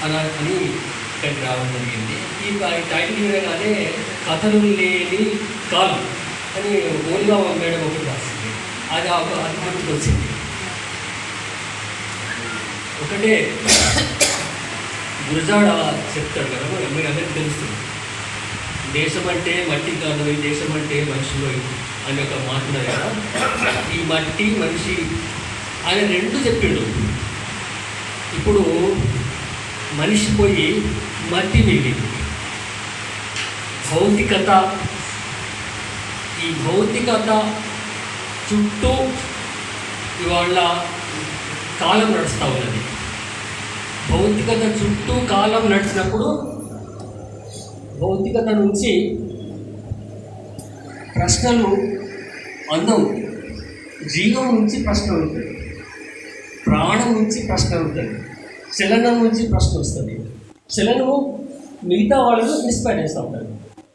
అని ఇక్కడికి రావడం జరిగింది. ఈ టైటిల్ వినగానే కథలు లేని కాలు అని ఓల్గా మేడం ఒకటి రాసింది. అది గుర్తుకు వచ్చింది. ఒకటే గురజాడ చెప్తాడు కదా, మీరు అందరికీ తెలుస్తుంది, దేశం అంటే మట్టి కాదు, ఈ దేశం అంటే మనుషులు అని ఒక మాట్లాడారు కదా. ఈ మట్టి మనిషి ఆయన రెండు చెప్పిండు. ఇప్పుడు మనిషి పోయి మట్టి మిగిలింది. భౌతికత, ఈ భౌతికత చుట్టూ ఇవాళ కాలం నడుస్తూ ఉన్నది. భౌతికత చుట్టూ కాలం నడిచినప్పుడు భౌతికత నుంచి ప్రశ్నలు అందవు. జీవం నుంచి ప్రశ్న ఉంటుంది, ప్రాణం నుంచి ప్రశ్న ఉంటుంది, చలనం నుంచి ప్రశ్న వస్తుంది. చలనము మిగతా వాళ్ళను ఇన్స్పైర్ చేస్తూ ఉంటారు.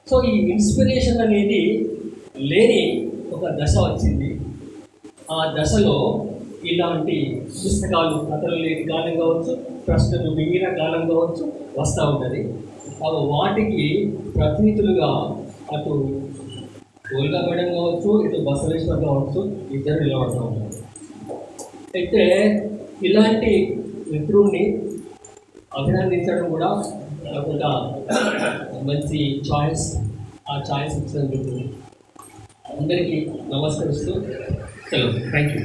సో ఈ ఇన్స్పిరేషన్ అనేది లేని ఒక దశ వచ్చింది. ఆ దశలో ఇలాంటి పుస్తకాలు, కథలు లేని కాలం కావచ్చు, ప్రశ్నలు మిగిలిన కాలం కావచ్చు వస్తూ ఉంటుంది. వాటికి ప్రతినిధులుగా అటు ఓల్గా మేడం కావచ్చు, ఇటు బసవేశ్వర్ కావచ్చు, ఇద్దరు నిలబడుతూ ఉంటారు. అయితే ఇలాంటి మిత్రుడిని అభినందించడం కూడా ఒక మంచి చాయిస్. ఆ చాయిస్ ఇచ్చినందుకు అందరికీ నమస్కరిస్తూ సెలవు. Thank you.